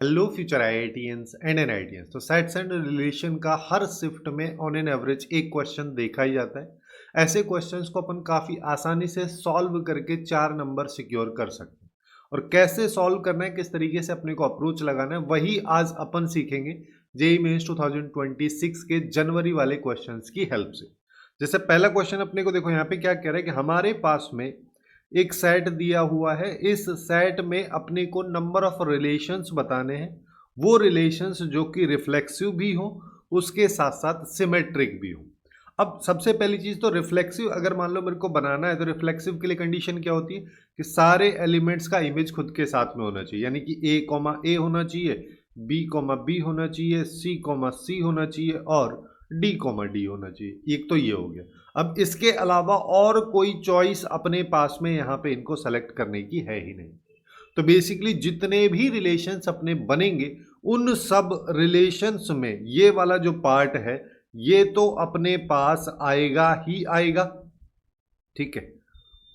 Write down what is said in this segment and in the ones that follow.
Hello future IITians and NITians. तो sets and relation का हर शिफ्ट में ऑन एन एवरेज एक क्वेश्चन देखा ही जाता है। ऐसे क्वेश्चंस को अपन काफ़ी आसानी से सॉल्व करके 4 नंबर सिक्योर कर सकते हैं। और कैसे सॉल्व करना है, किस तरीके से अपने को अप्रोच लगाना है, वही आज अपन सीखेंगे जेईई मेंस 2026 के जनवरी वाले क्वेश्चंस की हेल्प से। जैसे पहला क्वेश्चन अपने को देखो, यहाँ पे क्या कह रहा है कि हमारे पास में एक सेट दिया हुआ है। इस सेट में अपने को नंबर ऑफ रिलेशंस बताने हैं, वो रिलेशंस जो कि रिफ्लेक्सिव भी हो, उसके साथ साथ सिमेट्रिक भी हो। अब सबसे पहली चीज तो रिफ्लेक्सिव अगर मान लो मेरे को बनाना है, तो रिफ्लेक्सिव के लिए कंडीशन क्या होती है कि सारे एलिमेंट्स का इमेज खुद के साथ में होना चाहिए, यानी कि ए कॉमा ए होना चाहिए, बी कॉमा बी होना चाहिए, सी कॉमा सी होना चाहिए और डी कॉमा डी होना चाहिए। एक तो ये हो गया। अब इसके अलावा और कोई चॉइस अपने पास में यहाँ पे इनको सेलेक्ट करने की है ही नहीं। तो बेसिकली जितने भी रिलेशंस अपने बनेंगे, उन सब रिलेशंस में ये वाला जो पार्ट है ये तो अपने पास आएगा ही आएगा, ठीक है।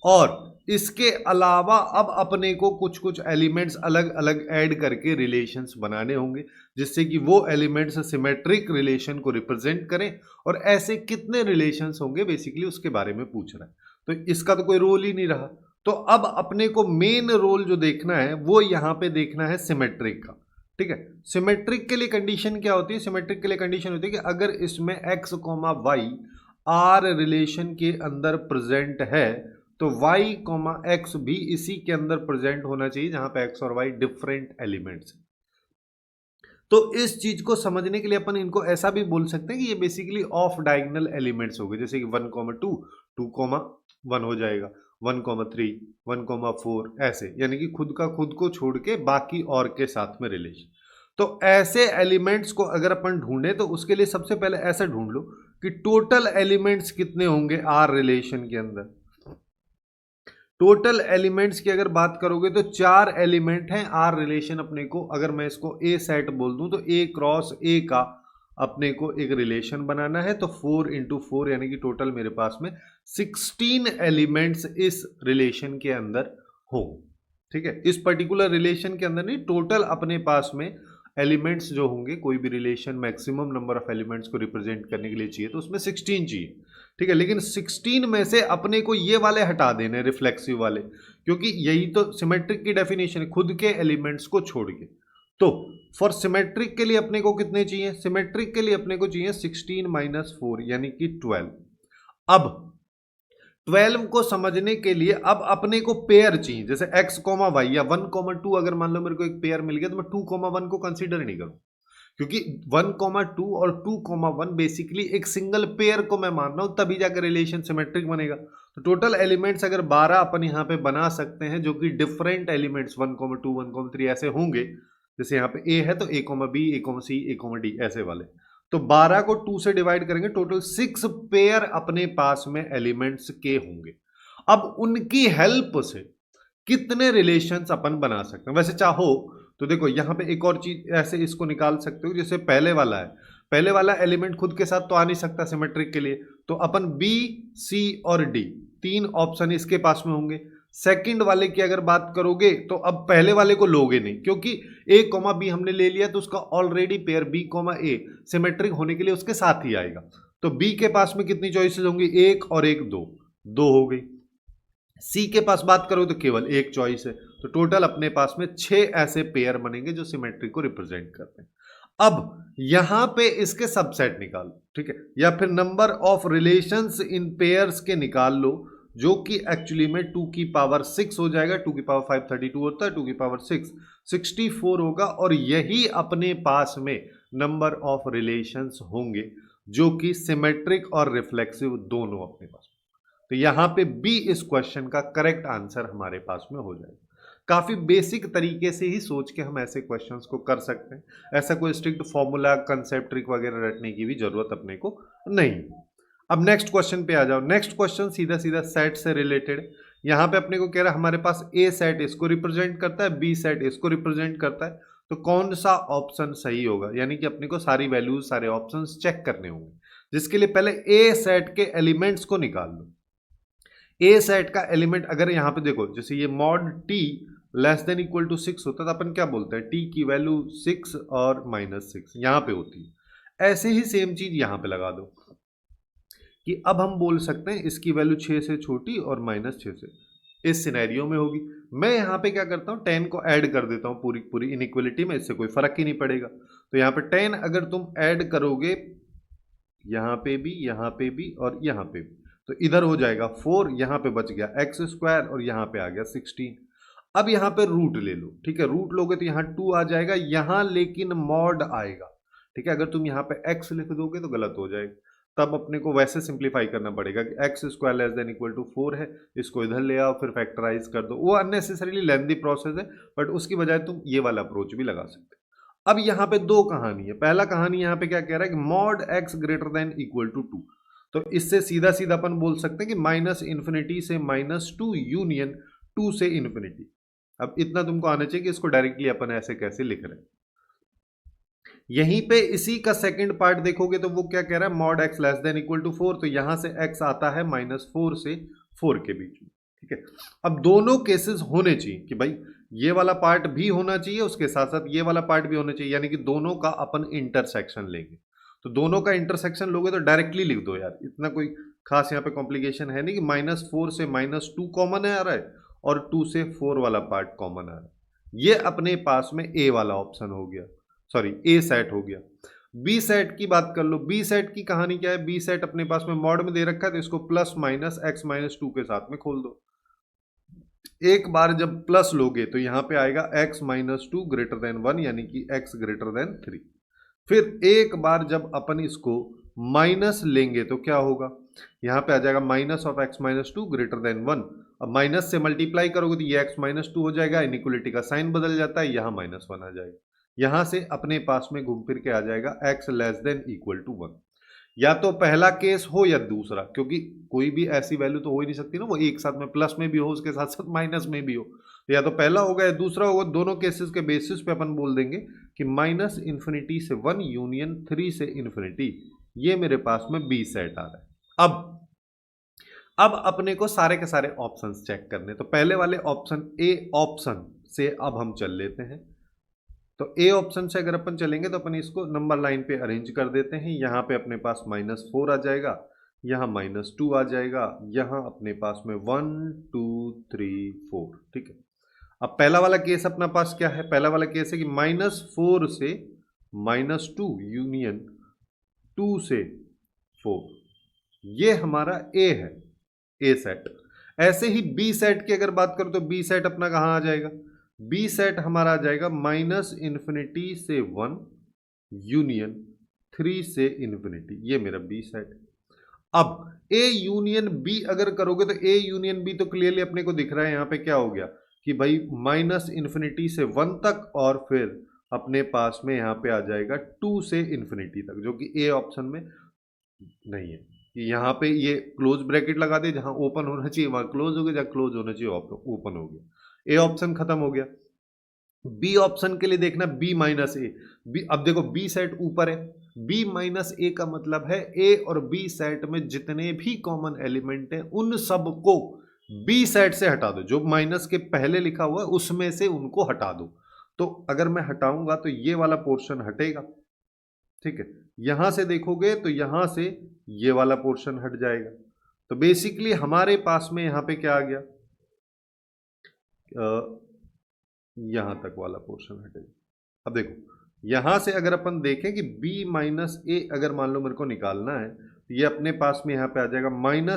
और इसके अलावा अब अपने को कुछ कुछ एलिमेंट्स अलग अलग ऐड करके रिलेशंस बनाने होंगे, जिससे कि वो एलिमेंट्स सिमेट्रिक रिलेशन को रिप्रेजेंट करें। और ऐसे कितने रिलेशंस होंगे बेसिकली उसके बारे में पूछ रहा है। तो इसका तो कोई रोल ही नहीं रहा। तो अब अपने को मेन रोल जो देखना है वो यहाँ पे देखना है सिमेट्रिक का, ठीक है। सिमेट्रिक के लिए कंडीशन क्या होती है? सिमेट्रिक के लिए कंडीशन होती है कि अगर इसमें x comma y R relation के अंदर प्रेजेंट है, तो y कॉमा एक्स भी इसी के अंदर प्रेजेंट होना चाहिए, जहां पे x और y डिफरेंट एलिमेंट्स हैं। तो इस चीज को समझने के लिए अपन इनको ऐसा भी बोल सकते हैं कि ये बेसिकली ऑफ डायगोनल एलिमेंट्स हो गए, जैसे कि 1 कॉमा 2, 2 कॉमा 1 हो जाएगा, 1 कॉमा 3, 1 कॉमा 4, ऐसे, यानी कि खुद का खुद को छोड़ के बाकी और के साथ में रिलेशन। तो ऐसे एलिमेंट्स को अगर अपन ढूंढे तो उसके लिए सबसे पहले ऐसा ढूंढ लो कि टोटल एलिमेंट्स कितने होंगे आर रिलेशन के अंदर। टोटल एलिमेंट्स की अगर बात करोगे तो 4 एलिमेंट हैं आर रिलेशन अपने को। अगर मैं इसको ए सेट बोल दूं तो ए क्रॉस ए का अपने को एक रिलेशन बनाना है, तो 4 इंटू 4 यानी कि टोटल मेरे पास में 16 एलिमेंट्स इस रिलेशन के अंदर हो, ठीक है। इस पर्टिकुलर रिलेशन के अंदर नहीं, टोटल अपने पास में एलिमेंट्स जो होंगे, कोई भी relation maximum number of elements को रिप्रेजेंट करने के लिए चाहिए तो उसमें 16 चाहिए, ठीक है। लेकिन 16 में से अपने को ये वाले हटा देने, रिफ्लेक्सिव वाले, क्योंकि यही तो सिमेट्रिक की डेफिनेशन है, खुद के एलिमेंट्स को छोड़ के। तो फॉर सिमेट्रिक के लिए अपने को कितने चाहिए? सिमेट्रिक के लिए अपने को चाहिए 16 माइनस 4 यानी कि 12। अब 12 को समझने के लिए अब अपने को पेयर चाहिए, जैसे x कॉमा वाई या 1 कॉमा 2, अगर मान लो मेरे को एक पेयर मिल गया तो मैं 2 कॉमा 1 को कंसीडर नहीं करूं, क्योंकि 1 कॉमा 2 और 2 कॉमा 1 बेसिकली एक सिंगल पेयर को मैं मान रहा हूं, तभी जाकर रिलेशन सिमेट्रिक बनेगा। तो टोटल एलिमेंट्स अगर 12 अपन यहां पे बना सकते हैं, जो कि डिफरेंट एलिमेंट्स 1 कॉमा 2, 1 कॉमा 3 ऐसे होंगे। जैसे यहाँ पे ए है तो ए कॉमा बी, ए कॉमा सी, ए कॉमा डी, ऐसे वाले। तो 12 को 2 से डिवाइड करेंगे, टोटल 6 पेयर अपने पास में एलिमेंट्स के होंगे। अब उनकी हेल्प से कितने रिलेशंस अपन बना सकते हैं? वैसे चाहो तो देखो यहाँ पे एक और चीज ऐसे इसको निकाल सकते हो, जैसे पहले वाला है, पहले वाला एलिमेंट खुद के साथ तो आ नहीं सकता सिमेट्रिक के लिए, तो अपन बी, सी और डी 3 ऑप्शन इसके पास में होंगे। सेकंड वाले की अगर बात करोगे तो अब पहले वाले को लोगे नहीं, क्योंकि ए कॉमा बी हमने ले लिया, तो उसका ऑलरेडी पेयर बी कॉमा ए सिमेट्रिक होने के लिए उसके साथ ही आएगा। तो बी के पास में कितनी चॉइसेस होंगी? एक और एक, दो, दो हो गई। सी के पास बात करो तो केवल एक चॉइस है। तो टोटल अपने पास में 6 ऐसे पेयर बनेंगे जो सिमेट्री को रिप्रेजेंट करते हैं। अब यहां पे इसके सबसेट निकालो, ठीक है, या फिर number of relations in pairs के निकाल लो, जो कि एक्चुअली में 2 की पावर 6 हो जाएगा। 2 की पावर 5 32 होता है, 2 की पावर 6 64 होगा। और यही अपने पास में नंबर ऑफ रिलेशंस होंगे जो कि सिमेट्रिक और रिफ्लेक्सिव दोनों अपने पास। तो यहां पे बी इस क्वेश्चन का करेक्ट आंसर हमारे पास में हो जाएगा। काफी बेसिक तरीके से ही सोच के हम ऐसे क्वेश्चंस को कर सकते हैं। ऐसा कोई स्ट्रिक्ट फॉर्मूला, कंसेप्ट, ट्रिक वगैरह रटने की भी जरूरत अपने को नहीं। अब नेक्स्ट क्वेश्चन पे आ जाओ। नेक्स्ट क्वेश्चन सीधा सीधा सेट से रिलेटेड। यहां पे अपने को कह रहा है हमारे पास ए सेट इसको रिप्रेजेंट करता है, बी सेट इसको रिप्रेजेंट करता है, तो कौन सा ऑप्शन सही होगा? यानी कि अपने को सारी वैल्यूज, सारे ऑप्शंस चेक करने होंगे, जिसके लिए पहले ए सेट के एलिमेंट्स को निकाल लो। ए सेट का एलिमेंट अगर यहां पे देखो, जैसे ये mod t less than equal to 6 होता है तो अपन क्या बोलते हैं, t की वैल्यू 6 और -6 यहाँ पे होती है। ऐसे ही सेम चीज यहाँ पे लगा दो कि अब हम बोल सकते हैं इसकी वैल्यू 6 से छोटी और -6 से, इस सिनेरियो में होगी। मैं यहाँ पे क्या करता हूँ, 10 को ऐड कर देता हूँ पूरी पूरी इनइक्वलिटी में, इससे कोई फर्क ही नहीं पड़ेगा। तो यहाँ पे 10 अगर तुम ऐड करोगे यहाँ पे भी और यहाँ पे भी, तो इधर हो जाएगा 4, यहाँ पे बच गया एक्स स्क्वायर और यहाँ पे आ गया 16। अब यहाँ पे रूट ले लो, ठीक है, रूट लोगे तो यहाँ 2 आ जाएगा, यहाँ लेकिन मॉड आएगा, ठीक है। अगर तुम यहाँ पे x लिख दोगे तो गलत हो जाएगा, तब अपने को वैसे सिंप्लीफाई करना पड़ेगा कि x square less than equal to 4 है, इसको इधर ले आओ फिर फैक्टराइज कर दो। वो अननेसेसरीली लेंथी प्रोसेस है, बट उसकी बजाय तुम ये वाला अप्रोच भी लगा सकते हो। अब यहाँ पे दो कहानी है। पहला कहानी यहाँ पे क्या कह रहा है कि mod x greater than equal to 2, तो इससे सीधा सीधा अपन बोल सकते हैं कि -∞ से -2 यूनियन 2 से इन्फिनिटी। अब इतना तुमको आना चाहिए कि इसको डायरेक्टली अपन ऐसे कैसे लिख रहे हैं। यहीं पे इसी का सेकंड पार्ट देखोगे तो वो क्या कह रहा है, mod x less than equal to 4, तो यहां से x आता है -4 से 4 के बीच में, ठीक है। अब दोनों केसेस होने चाहिए कि भाई ये वाला पार्ट भी होना चाहिए, उसके साथ साथ ये वाला पार्ट भी होना चाहिए, यानी कि दोनों का अपन इंटरसेक्शन लेंगे। तो दोनों का इंटरसेक्शन लोगे तो डायरेक्टली लिख दो यार, इतना कोई खास यहाँ पे कॉम्प्लिकेशन है नहीं कि -4 से -2 कॉमन है आ रहा है और 2 से 4 वाला पार्ट कॉमन आ रहा है। ये अपने पास में ए वाला ऑप्शन हो गया, सॉरी ए सेट हो गया। बी सेट की बात कर लो। बी सेट की कहानी क्या है, बी सेट अपने पास में मॉड में दे रखा है, तो इसको प्लस माइनस x -2 के साथ में खोल दो। एक बार जब प्लस लोगे तो यहां पे आएगा x -2 ग्रेटर देन 1, यानी कि x ग्रेटर देन 3। फिर एक बार जब अपन इसको माइनस लेंगे तो क्या होगा, यहां पे आ जाएगा -(x -2 ग्रेटर देन 1)। अब माइनस से मल्टीप्लाई करोगे तो ये x -2 हो जाएगा, इनइक्वलिटी का साइन बदल जाता है, यहां -1 आ जाएगा। यहां से अपने पास में घूम फिर के आ जाएगा x less than equal to 1। या तो पहला केस हो या दूसरा, क्योंकि कोई भी ऐसी वैल्यू तो हो ही नहीं सकती ना वो एक साथ में प्लस में भी हो उसके साथ साथ माइनस में भी हो, तो या तो पहला होगा या दूसरा होगा। दोनों केसेस के बेसिस पे अपन बोल देंगे कि -∞ से 1 यूनियन 3 से इन्फिनिटी, ये मेरे पास में बी सेट आ रहा है। अब अपने को सारे के सारे ऑप्शंस चेक करने, तो पहले वाले ऑप्शन ए ऑप्शन से अब हम चल लेते हैं। तो ए ऑप्शन से अगर अपन चलेंगे तो अपन इसको नंबर लाइन पे अरेंज कर देते हैं। यहाँ पे अपने पास -4 आ जाएगा, यहाँ -2 आ जाएगा, यहाँ अपने पास में 1 2 3 4, ठीक है। अब पहला वाला केस अपना पास क्या है, पहला वाला केस है कि -4 से -2 यूनियन 2 से 4, ये हमारा ए है, ए सेट। ऐसे ही बी सेट की अगर बात करो तो बी सेट अपना कहाँ आ जाएगा, बी सेट हमारा आ जाएगा -∞ से 1 यूनियन 3 से इन्फिनिटी, ये मेरा बी सेट। अब ए यूनियन बी अगर करोगे तो ए यूनियन बी तो क्लियरली अपने को दिख रहा है, यहाँ पे क्या हो गया कि भाई -∞ से 1 तक और फिर अपने पास में यहाँ पे आ जाएगा 2 से इन्फिनिटी तक, जो कि ए ऑप्शन में नहीं है। यहाँ पे ये क्लोज ब्रैकेट लगा दे, जहां ओपन होना चाहिए वहां क्लोज हो गया, जहां क्लोज होना चाहिए ओपन हो गया। ए ऑप्शन खत्म हो गया। बी ऑप्शन के लिए देखना बी माइनस ए, बी, अब देखो बी सेट ऊपर है, बी माइनस ए का मतलब है ए और बी सेट में जितने भी कॉमन एलिमेंट हैं उन सबको बी सेट से हटा दो, जो माइनस के पहले लिखा हुआ है उसमें से उनको हटा दो। तो अगर मैं हटाऊंगा तो ये वाला पोर्शन हटेगा, ठीक है। यहां से देखोगे तो यहां से ये वाला पोर्शन हट जाएगा। तो बेसिकली हमारे पास में यहां पे क्या आ गया, यहां तक वाला पोर्शन हटेगा। अब देखो यहां से अगर अपन देखें कि b माइनस ए अगर मान लो मेरे को निकालना है तो ये अपने पास में यहां पे आ जाएगा -∞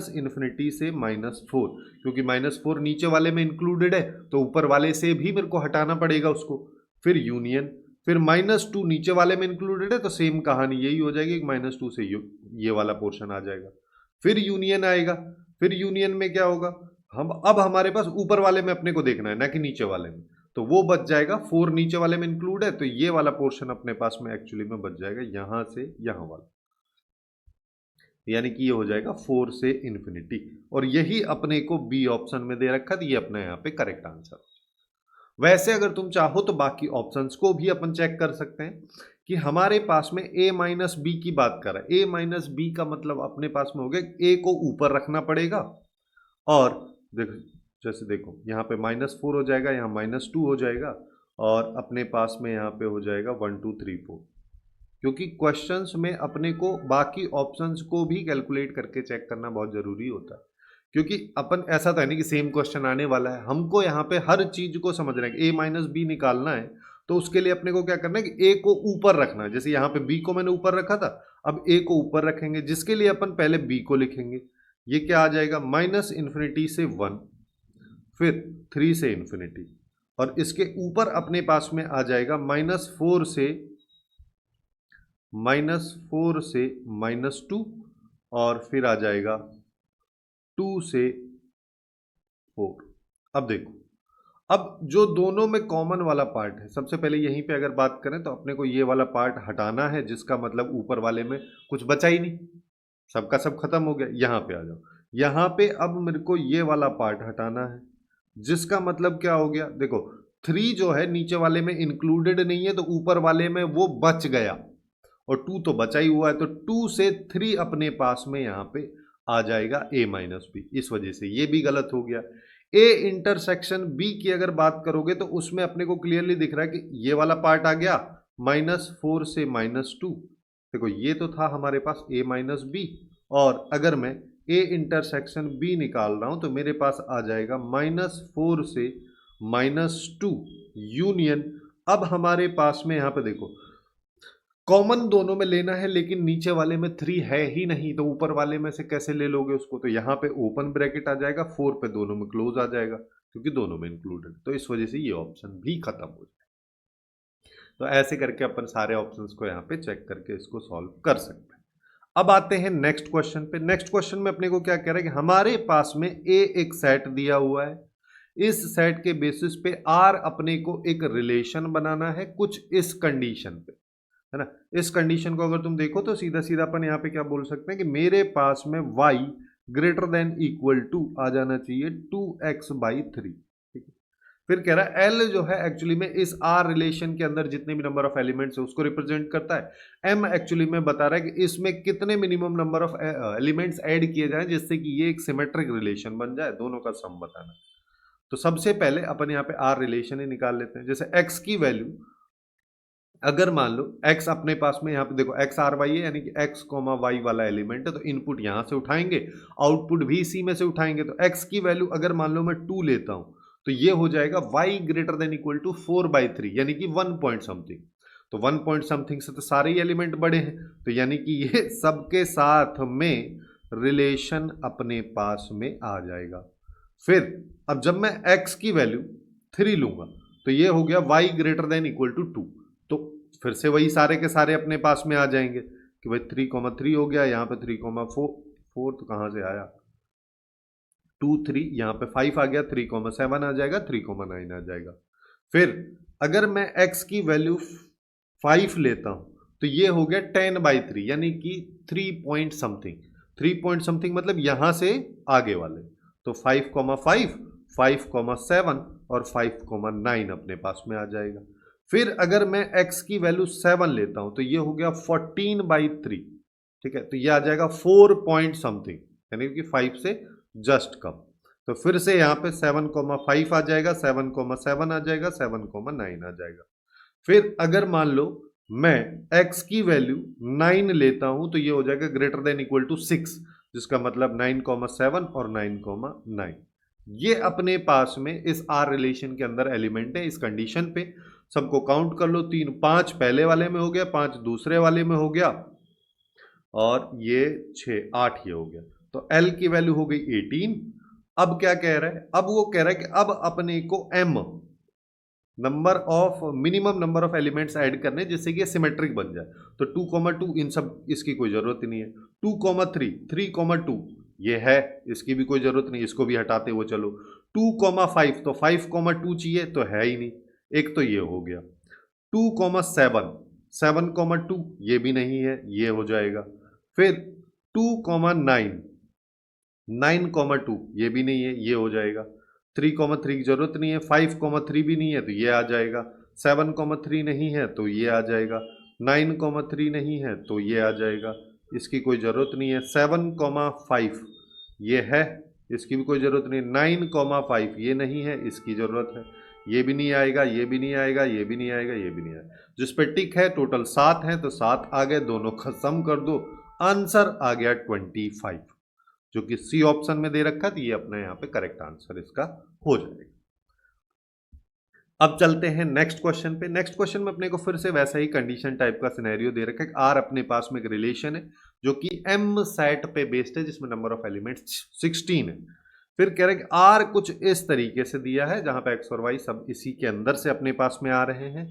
से -4, क्योंकि -4 नीचे वाले में इंक्लूडेड है तो ऊपर वाले से भी मेरे को हटाना पड़ेगा उसको। फिर यूनियन, फिर -2 नीचे वाले में इंक्लूडेड है तो सेम कहानी यही हो जाएगी, -2 से ये वाला पोर्शन आ जाएगा। फिर यूनियन आएगा, फिर यूनियन में क्या होगा, अब हमारे पास ऊपर वाले में अपने को देखना है ना कि नीचे वाले में, तो वो बच जाएगा 4 नीचे वाले में इंक्लूड है तो ये वाला पोर्शन अपने पास में एक्चुअली में बच जाएगा यहां से यहां वाला, यानी कि ये हो जाएगा 4 से इन्फिनिटी। और यही अपने को बी ऑप्शन में दे रखा, तो ये अपना यहाँ पे करेक्ट आंसर। वैसे अगर तुम चाहो तो बाकी ऑप्शंस को भी अपन चेक कर सकते हैं कि हमारे पास में a माइनस बी की बात कर रहा है। a माइनस बी का मतलब अपने पास में हो गया a को ऊपर रखना पड़ेगा और देखो जैसे देखो यहाँ पे -4 हो जाएगा, यहाँ -2 हो जाएगा और अपने पास में यहाँ पे हो जाएगा 1 2 3 4, क्योंकि क्वेश्चंस में अपने को बाकी ऑप्शंस को भी कैलकुलेट करके चेक करना बहुत जरूरी होता है, क्योंकि अपन ऐसा तो है नहीं कि सेम क्वेश्चन आने वाला है, हमको यहाँ पे हर चीज को समझना है कि a - b निकालना है, तो उसके लिए अपने को क्या करना है कि a को ऊपर रखना है। जैसे यहाँ पे b को मैंने ऊपर रखा था, अब a को ऊपर रखेंगे, जिसके लिए अपन पहले b को लिखेंगे। ये क्या आ जाएगा, -∞ से 1, फिर 3 से इन्फिनिटी, और इसके ऊपर अपने पास में आ जाएगा -4 से -2, और फिर आ जाएगा 2 से 4। अब देखो, अब जो दोनों में कॉमन वाला पार्ट है, सबसे पहले यहीं पे अगर बात करें तो अपने को ये वाला पार्ट हटाना है, जिसका मतलब ऊपर वाले में कुछ बचा ही नहीं, सबका सब खत्म हो गया। यहाँ पे आ जाओ, यहाँ पे अब मेरे को ये वाला पार्ट हटाना है, जिसका मतलब क्या हो गया, देखो 3 जो है नीचे वाले में इंक्लूडेड नहीं है, तो ऊपर वाले में वो बच गया, और 2 तो बचा ही हुआ है, तो 2 से 3 अपने पास में यहाँ पे आ जाएगा a - b। इस वजह से ये भी गलत हो गया। a इंटरसेक्शन b की अगर बात करोगे तो उसमें अपने को क्लियरली दिख रहा है कि ये वाला पार्ट आ गया -4 से -2। देखो ये तो था हमारे पास a - b, और अगर मैं a इंटरसेक्शन b निकाल रहा हूं तो मेरे पास आ जाएगा -4 से -2 यूनियन। अब हमारे पास में यहाँ पे देखो कॉमन दोनों में लेना है, लेकिन नीचे वाले में 3 है ही नहीं, तो ऊपर वाले में से कैसे ले लोगे उसको, तो यहाँ पे ओपन ब्रैकेट आ जाएगा, 4 पे दोनों में क्लोज आ जाएगा, क्योंकि दोनों में इंक्लूडेड, तो इस वजह से ये ऑप्शन भी खत्म हो जाए। तो ऐसे करके अपन सारे ऑप्शंस को यहाँ पे चेक करके इसको सॉल्व कर सकते हैं। अब आते हैं नेक्स्ट क्वेश्चन पे। नेक्स्ट क्वेश्चन में अपने को क्या कह रहा है कि हमारे पास में ए एक सेट दिया हुआ है, इस सेट के बेसिस पे आर अपने को एक रिलेशन बनाना है कुछ इस कंडीशन पे, है ना। इस कंडीशन को अगर तुम देखो तो सीधा सीधा अपन यहाँ पे क्या बोल सकते हैं कि मेरे पास में y greater than equal to आ जाना चाहिए 2x/3, ठीक है। फिर कह रहा है l जो है एक्चुअली में इस r रिलेशन के अंदर जितने भी नंबर ऑफ एलिमेंट्स है उसको रिप्रेजेंट करता है। m एक्चुअली में बता रहा है कि इसमें कितने minimum number of elements add किए जाएं जिससे कि ये एक सिमेट्रिक रिलेशन बन जाए, दोनों का सम बताना। तो सबसे पहले अपन यहाँ पे r रिलेशन ही निकाल लेते हैं। जैसे x की वैल्यू अगर मान लो x अपने पास में यहाँ पे देखो x r y है, यानी कि x, y वाला एलिमेंट है, तो इनपुट यहाँ से उठाएंगे, आउटपुट भी इसी में से उठाएंगे। तो x की वैल्यू अगर मान लो मैं 2 लेता हूं तो ये हो जाएगा y greater than equal to 4/3, यानी कि 1 पॉइंट समथिंग। तो 1 पॉइंट समथिंग से तो सारे ही एलिमेंट बड़े हैं, तो यानी कि ये सबके साथ में रिलेशन अपने पास में आ जाएगा। फिर अब जब मैं x की वैल्यू 3 लूंगा तो ये हो गया y greater than equal to 2, तो फिर से वही सारे के सारे अपने पास में आ जाएंगे कि भाई 3,3 हो गया, यहाँ पे 3,4 तो कहाँ से आया 2 3, यहाँ पे 5 आ गया, 3,7 आ जाएगा, 3,9 आ जाएगा। फिर अगर मैं x की वैल्यू 5 लेता हूं तो ये हो गया 10/3, यानी कि 3 पॉइंट समथिंग। 3 पॉइंट समथिंग मतलब यहां से आगे वाले, तो 5,5, 5,7 और 5,9 अपने पास में आ जाएगा। फिर अगर मैं x की वैल्यू 7 लेता हूं तो ये हो गया 14/3, ठीक है, तो ये आ जाएगा 4 पॉइंट समथिंग, यानी कि 5 से जस्ट कम। तो फिर से यहाँ पे 7,5 आ जाएगा, 7,7 आ जाएगा, 7,9 आ जाएगा। फिर अगर मान लो मैं x की वैल्यू 9 लेता हूं तो ये हो जाएगा ग्रेटर देन इक्वल टू 6, जिसका मतलब 9,7 और 9,9। ये अपने पास में इस r रिलेशन के अंदर एलिमेंट है। इस कंडीशन पे सबको काउंट कर लो, 3 5 पहले वाले में हो गया, 5 दूसरे वाले में हो गया, और ये 6 8 ये हो गया। तो L की वैल्यू हो गई 18। अब क्या कह रहा है, अब वो कह रहा है कि अब अपने को m number of minimum number of elements add करने जिससे कि ये सिमेट्रिक बन जाए। तो 2,2 इन सब इसकी कोई जरूरत ही नहीं है। 2,3 3,2 ये है, इसकी भी कोई जरूरत नहीं, इसको भी हटाते हुए चलो। 2,5 तो 5,2 चाहिए, तो है ही नहीं, एक तो ये हो गया। 2,7 7,2 ये भी नहीं है, ये हो जाएगा। फिर 2,9 9,2 ये भी नहीं है, ये हो जाएगा। 3,3 की जरूरत नहीं है, 5,3 भी नहीं है तो ये आ जाएगा, 7,3 नहीं है तो ये आ जाएगा, 9,3 नहीं है तो ये आ जाएगा, इसकी कोई ज़रूरत नहीं है। 7,5 ये है, इसकी भी कोई ज़रूरत नहीं। 9,5 ये नहीं है, इसकी ज़रूरत है। ये भी नहीं आएगा, ये भी नहीं आएगा, ये भी नहीं आएगा, ये भी नहीं आएगा। जिस पे टिक है टोटल 7 है, तो 7 आ गए, दोनों का सम कर दो, आंसर आ गया 25, जो कि सी ऑप्शन में दे रखा था। ये अपना यहाँ पे करेक्ट आंसर इसका हो जाएगा। अब चलते हैं नेक्स्ट क्वेश्चन पे। नेक्स्ट क्वेश्चन में अपने को फिर से वैसा ही कंडीशन टाइप का सिनेरियो दे रखा है। आर अपने पास में एक रिलेशन है जो कि एम सेट पे बेस्ड है, जिसमें नंबर ऑफ एलिमेंट्स 16 है। फिर कह रहे हैं आर कुछ इस तरीके से दिया है जहां पे एक्स और वाई सब इसी के अंदर से अपने पास में आ रहे हैं।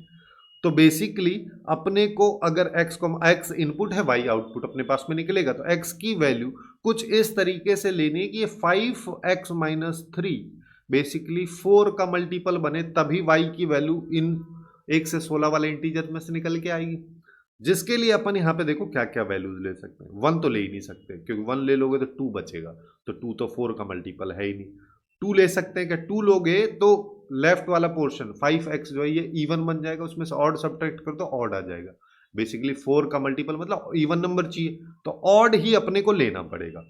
तो बेसिकली अपने को अगर एक्स इनपुट है, वाई आउटपुट अपने पास में निकलेगा, तो एक्स की वैल्यू कुछ इस तरीके से लेनी है कि ये 5x-3 बेसिकली 4 का मल्टीपल बने, तभी y की वैल्यू इन 1 से 16 वाले इंटीजर में से निकल के आएगी। जिसके लिए अपन यहाँ पे देखो क्या क्या वैल्यूज ले सकते हैं। 1 तो ले ही नहीं सकते, क्योंकि 1 ले लोगे तो 2 बचेगा, तो 2 तो 4 का मल्टीपल है ही नहीं। 2 ले सकते हैं, क्या 2 लोगे तो लेफ्ट वाला पोर्शन 5x जो है ये इवन बन जाएगा, उसमें से ऑड सब्ट्रैक्ट कर तो ऑड आ जाएगा। बेसिकली 4 का मल्टीपल मतलब इवन नंबर चाहिए, तो ऑड ही अपने को लेना पड़ेगा।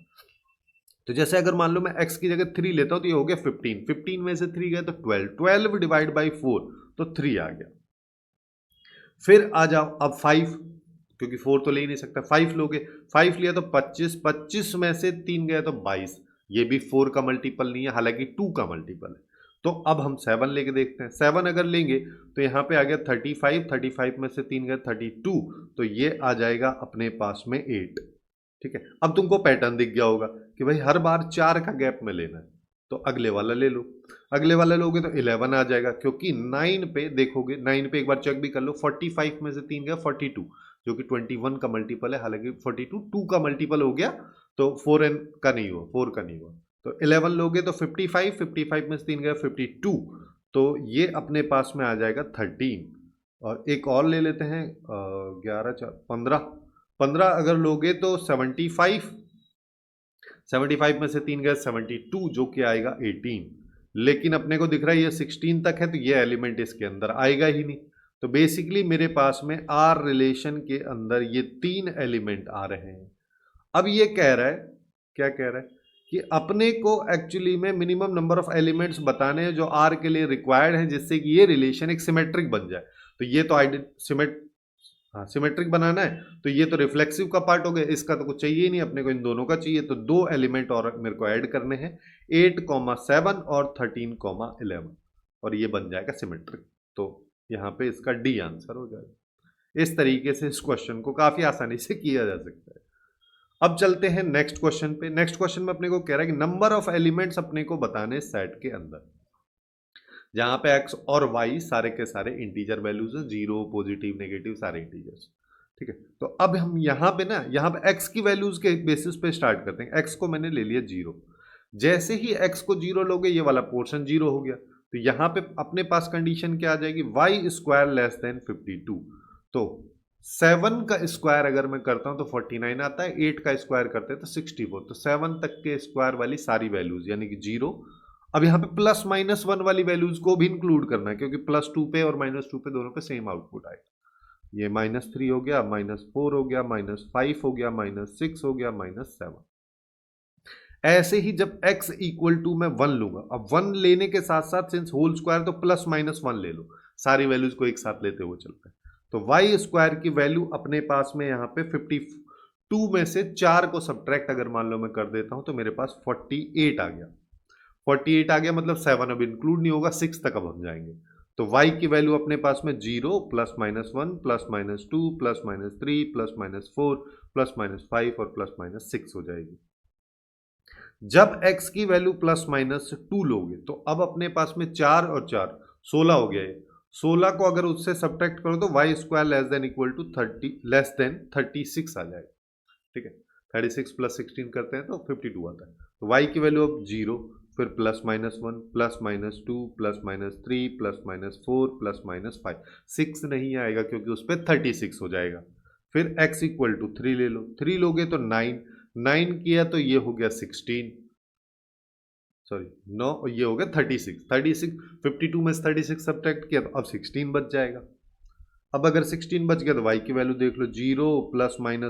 तो जैसे अगर मान लो मैं x की जगह 3 लेता हूं तो ये हो गया 15, 15 में से 3 गया तो 12, 12 डिवाइड बाई 4 तो 3 आ गया। फिर आ जाओ अब 5, क्योंकि 4 तो ले ही नहीं सकता, 5 लोगे, 5 लिया तो 25, 25 में से 3 गया तो 22, ये भी 4 का मल्टीपल नहीं है, हालांकि 2 का मल्टीपल है। तो अब हम 7 लेके देखते हैं। 7 अगर लेंगे तो यहाँ पे आ गया 35, 35 में से 3 गया 32, तो ये आ जाएगा अपने पास में 8। ठीक है, अब तुमको पैटर्न दिख गया होगा कि भाई हर बार 4 का गैप में लेना है, तो अगले वाला ले लो। अगले वाला लोगे तो 11 आ जाएगा, क्योंकि 9 पे देखोगे, 9 पे एक बार चेक भी कर लो, 45 में से 3 गया 42, जो कि 21 का मल्टीपल है, हालांकि 42 2 का मल्टीपल हो गया, तो 4n का नहीं हुआ, 4 का नहीं हुआ। तो 11 लोगे तो 55, 55 में से 3 गया 52, तो ये अपने पास में आ जाएगा 13। और एक और ले लेते हैं, 11 4 15, 15 अगर लोगे तो 75, 75 में से 3 गया 72, जो कि आएगा 18। लेकिन अपने को दिख रहा है ये 16 तक है, तो ये एलिमेंट इसके अंदर आएगा ही नहीं। तो बेसिकली मेरे पास में आर रिलेशन के अंदर ये 3 एलिमेंट आ रहे हैं। अब ये कह रहा है, क्या कह रहा है कि अपने को एक्चुअली में मिनिमम नंबर ऑफ एलिमेंट्स बताने हैं जो आर के लिए रिक्वायर्ड है, जिससे कि ये रिलेशन एक सिमेट्रिक बन जाए। तो ये तो सिमेट्रिक बनाना है, तो ये तो रिफ्लेक्सिव का पार्ट हो गया, इसका तो कुछ चाहिए ही नहीं अपने को, इन दोनों का चाहिए। तो 2 एलिमेंट और मेरे को ऐड करने हैं, 8,7 और 13,11, और ये बन जाएगा सिमेट्रिक। तो यहाँ पे इसका डी आंसर हो जाएगा। इस तरीके से इस क्वेश्चन को काफी आसानी से किया जा सकता है। अब चलते हैं नेक्स्ट क्वेश्चन पे। नेक्स्ट क्वेश्चन में अपने को कह रहा है कि नंबर ऑफ एलिमेंट्स अपने को बताने सेट के अंदर, जहां पे x और y सारे के सारे इंटीजर वैल्यूज हैं, 0 पॉजिटिव नेगेटिव सारे इंटीजर्स। ठीक है, तो अब हम यहाँ पे x की वैल्यूज के बेसिस पे स्टार्ट करते हैं। x को मैंने ले लिया 0, जैसे ही x को 0 लोगे ये वाला पोर्शन 0 हो गया, तो यहाँ पे अपने पास कंडीशन क्या आ जाएगी, y स्क्वायर लेस देन 52। तो 7 का स्क्वायर अगर मैं करता हूं तो 49 आता है, 8 का स्क्वायर करते हैं तो 64, तो 7 तक के स्क्वायर वाली सारी वैल्यूज यानी कि 0। अब यहाँ पे प्लस माइनस 1 वाली वैल्यूज को भी इंक्लूड करना है, क्योंकि +2 पे और -2 पे दोनों पे सेम आउटपुट आएगा। ये -3 हो गया, -4 हो गया, -5 हो गया, -6 हो गया, -7। ऐसे ही जब x इक्वल टू मैं 1 लूंगा, अब 1 लेने के साथ साथ सिंस होल स्क्वायर तो +-1 ले लो, सारी वैल्यूज को एक साथ लेते हुए चलते हैं। तो y स्क्वायर की वैल्यू अपने पास में यहाँ पे 52 में से 4 को सब्ट्रैक्ट अगर मान लो मैं कर देता हूं, तो मेरे पास 48 आ गया। 48 आ गया मतलब 7 अब इंक्लूड नहीं होगा, 6 तक अब हम जाएंगे। तो y की वैल्यू अपने पास में 0 +-1 +-2 +-3 +-4 +-5 और +-6 हो जाएगी। जब x की वैल्यू +-2 लोगे तो अब अपने पास में 4 और 4 16 हो गया है। 16 को अगर उससे सब्ट्रैक्ट करो तो y square less than equal to 36 आ जाएगा। ठीक है, 36 + 16 करते हैं तो 52 आता है। तो y की वैल्यू अब 0, फिर +-1 +-2 +-3 +-4 +-5, 6 नहीं आएगा क्योंकि उस पर 36 हो जाएगा। फिर x इक्वल टू 3 ले लो, 3 लोगे तो 9 किया तो ये हो गया 16, सॉरी 9, ये हो गया 36, 52 में से 36 सब्ट्रैक्ट किया तो अब 16 बच जाएगा। अब अगर 16 बच गया तो y की वैल्यू देख लो, 0 +-1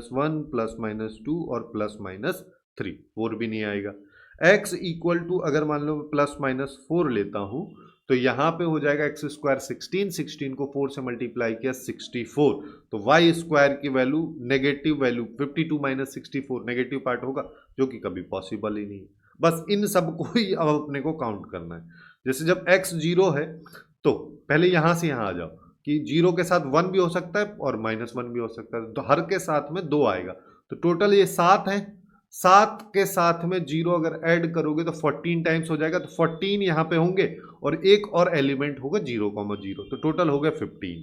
+-2 और +-3, 4 भी नहीं आएगा। x इक्वल टू अगर मान लो प्लस माइनस 4 लेता हूं तो यहां पे हो जाएगा एक्स स्क्वायर 16, 16 को 4 से मल्टीप्लाई किया 64, तो वाई स्क्वायर की value negative value 52 minus 64 negative part होगा, जो कि कभी पॉसिबल ही नहीं है। बस इन सब को ही अब अपने को काउंट करना है। जैसे जब x 0 है तो पहले यहां से यहां आ जाओ कि 0 के साथ 1 भी हो सकता है और -1 भी हो सकता है, तो हर के साथ में 2 आएगा, तो टोटल ये 7 है। 7 के साथ में 0 अगर ऐड करोगे तो 14 टाइम्स हो जाएगा, तो 14 यहाँ पे होंगे और एक और एलिमेंट होगा 0,0, तो टोटल हो गया 15।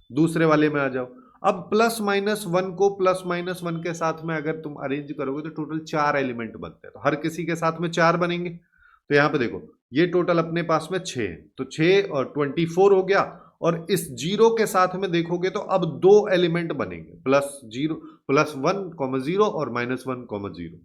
दूसरे वाले में आ जाओ। अब प्लस माइनस 1 को प्लस माइनस 1 के साथ में अगर तुम अरेंज करोगे तो टोटल 4 एलिमेंट बनते हैं, तो हर किसी के साथ में 4 बनेंगे। तो यहाँ पे देखो ये टोटल अपने पास में 6 है, तो 6 और 24 हो गया। और इस 0 के साथ में देखोगे तो अब 2 एलिमेंट बनेंगे, +1,0 और -1,0,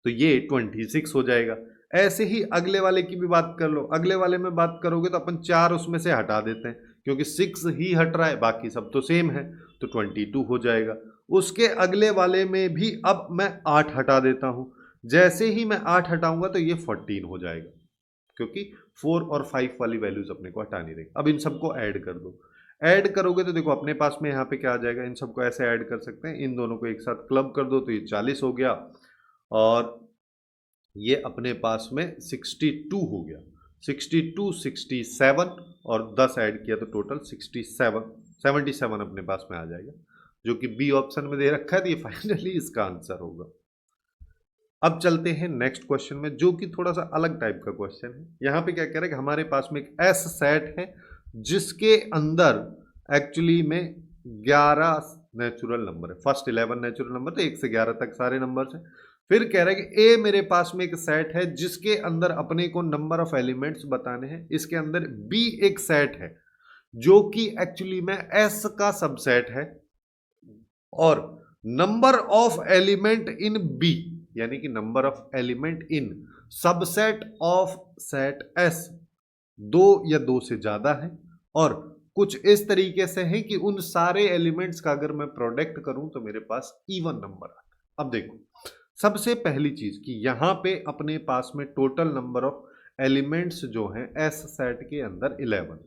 तो ये 26 हो जाएगा। ऐसे ही अगले वाले की भी बात कर लो। अगले वाले में बात करोगे तो अपन 4 उसमें से हटा देते हैं क्योंकि 6 ही हट रहा है, बाकी सब तो सेम है, तो 22 हो जाएगा। उसके अगले वाले में भी अब मैं 8 हटा देता हूं। जैसे ही मैं 8 हटाऊंगा तो ये 14 हो जाएगा, क्योंकि 4 और 5 वाली वैल्यूज अपने को हटानी रहेगी। अब इन सबको ऐड कर दो। ऐड करोगे तो देखो अपने पास में यहाँ पे क्या आ जाएगा, इन सबको ऐसे ऐड कर सकते हैं, इन दोनों को एक साथ क्लब कर दो तो ये 40 हो गया, और ये अपने पास में 62 हो गया। 62, 67 और 10 ऐड किया तो टोटल 77 अपने पास में आ जाएगा, जो कि बी ऑप्शन में दे रखा है, तो ये फाइनली इसका आंसर होगा। अब चलते हैं नेक्स्ट क्वेश्चन में, जो कि थोड़ा सा अलग टाइप का क्वेश्चन है। यहाँ पे क्या कह रहा है कि हमारे पास में एक एस सेट है जिसके अंदर एक्चुअली में 11 नेचुरल नंबर है। फर्स्ट 11 नेचुरल नंबर, तो 1 से 11 तक सारे नंबर है। फिर कह रहा है कि ए मेरे पास में एक सेट है जिसके अंदर अपने को नंबर ऑफ एलिमेंट्स बताने हैं। इसके अंदर बी एक सेट है जो कि एक्चुअली में एस का सबसेट है, और number of element in B यानी कि number of element in subset of set S 2 या 2 से ज्यादा है, और कुछ इस तरीके से है कि उन सारे एलिमेंट्स का अगर मैं प्रोडक्ट करूं तो मेरे पास इवन नंबर आता है। अब देखो सबसे पहली चीज कि यहां पे अपने पास में टोटल नंबर ऑफ एलिमेंट्स जो हैं एस सेट के अंदर 11,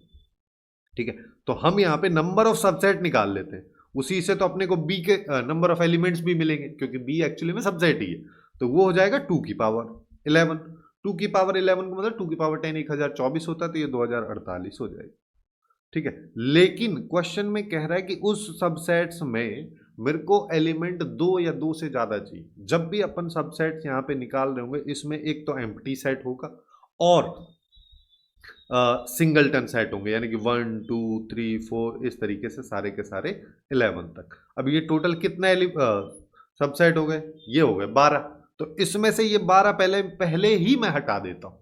ठीक है। तो हम यहां पे नंबर ऑफ सबसेट निकाल लेते हैं, उसी से तो अपने को बी के नंबर ऑफ एलिमेंट्स भी मिलेंगे, क्योंकि बी एक्चुअली में सबसेट ही है। तो वो हो जाएगा 2 की पावर 11। 2 की पावर 11 का मतलब 2 की पावर 10 1024 होता है, तो ये 2048 हो जाएगा, ठीक है। लेकिन क्वेश्चन में कह रहा है कि उस सबसेट्स में मेरे को एलिमेंट 2 या 2 से ज्यादा चाहिए। जब भी अपन सबसेट्स यहाँ पे निकाल रहे होंगे, इसमें एक तो एम्प्टी सेट होगा और सिंगलटन सेट होंगे, यानी कि 1 2 3 4 इस तरीके से सारे के सारे 11 तक। अब ये टोटल कितना सबसेट हो गए, ये हो गए 12। तो इसमें से ये 12 पहले ही मैं हटा देता हूं,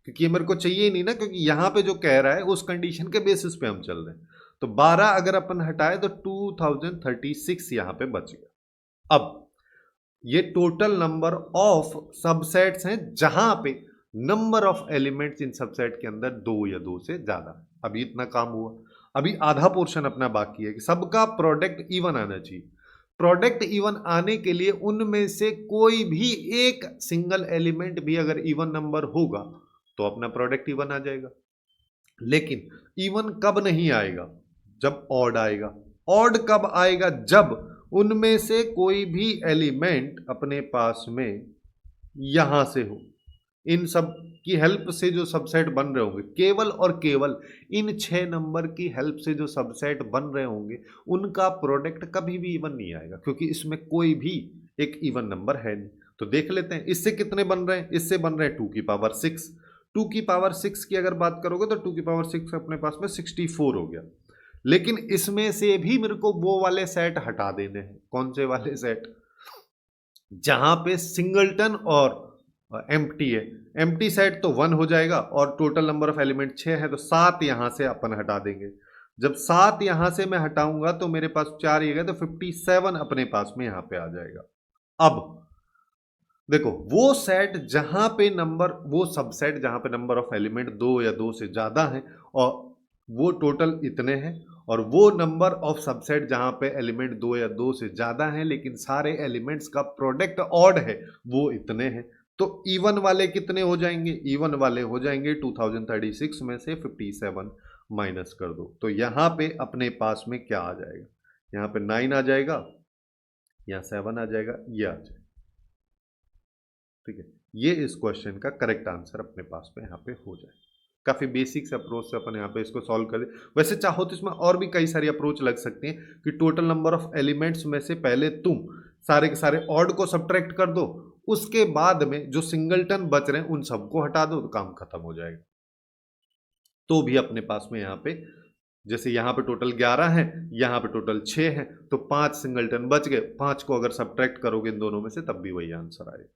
क्योंकि ये मेरे को चाहिए ही नहीं ना, क्योंकि यहां पे जो कह रहा है उस कंडीशन के बेसिस पे हम चल रहे हैं। तो 12 अगर अपन हटाए तो 2036 यहां पे बच गया। अब ये टोटल नंबर ऑफ सबसेट्स हैं जहां पे number of elements in subset के अंदर 2 या 2 से ज्यादा। अभी इतना काम हुआ, अभी आधा पोर्शन अपना बाकी है कि सबका प्रोडक्ट इवन आना चाहिए। प्रोडक्ट इवन आने के लिए उनमें से कोई भी एक सिंगल एलिमेंट भी अगर इवन नंबर होगा तो अपना प्रोडक्ट इवन आ जाएगा। लेकिन इवन कब नहीं आएगा, जब ऑड आएगा। ऑड कब आएगा, जब उनमें से कोई भी एलिमेंट अपने पास में यहां से हो। इन सब की हेल्प से जो सबसेट बन रहे होंगे, केवल और केवल इन 6 नंबर की हेल्प से जो सबसेट बन रहे होंगे, उनका प्रोडक्ट कभी भी इवन नहीं आएगा, क्योंकि इसमें कोई भी एक इवन नंबर है नहीं। तो देख लेते हैं इससे कितने बन रहे हैं। इससे बन रहे हैं 2 की पावर 6। 2 की पावर 6 की अगर बात करोगे तो 2 की पावर 6 अपने पास में 64 हो गया। लेकिन इसमें से भी मेरे को वो वाले सेट हटा देने हैं। कौन से वाले सेट, जहां पे सिंगलटन और एम्प्टी है। एम्प्टी सेट तो 1 हो जाएगा और टोटल नंबर ऑफ एलिमेंट 6 है, तो 7 यहां से अपन हटा देंगे। जब 7 यहां से मैं हटाऊंगा तो मेरे पास 4 ये गए, तो 57 अपने पास में यहां पे आ जाएगा। अब देखो वो सेट जहां पे नंबर, वो सबसेट जहां पे नंबर ऑफ एलिमेंट 2 या 2 से ज्यादा है और वो टोटल इतने हैं, और वो नंबर ऑफ सबसेट जहां पे एलिमेंट 2 या 2 से ज्यादा है लेकिन सारे एलिमेंट्स का प्रोडक्ट ऑड है, वो इतने हैं। तो इवन वाले कितने हो जाएंगे? इवन वाले हो जाएंगे 2036 में से 57 माइनस कर दो, तो यहां पे अपने पास में क्या आ जाएगा? यहां पे 9 आ जाएगा या 7 आ जाएगा, ये आ जाएगा। ठीक है, ये इस क्वेश्चन का करेक्ट आंसर अपने पास में यहाँ पे हो जाए। काफी बेसिक्स अप्रोच से अपन यहाँ पे इसको सॉल्व कर दे। वैसे चाहो तो इसमें और भी कई सारी अप्रोच लग सकती हैं कि टोटल नंबर ऑफ एलिमेंट्स में से पहले तुम सारे के सारे ऑड को सब्ट्रैक्ट कर दो, उसके बाद में जो सिंगलटन बच रहे हैं उन सबको हटा दो, तो काम खत्म हो जाएगा। तो भी अपने पास में यहाँ पे, जैसे यहाँ पे टोटल 11 है, यहाँ पे टोटल 6 है, तो 5 सिंगलटन बच गए। 5 को अगर सब्ट्रैक्ट करोगे इन दोनों में से तब भी वही आंसर आएगा।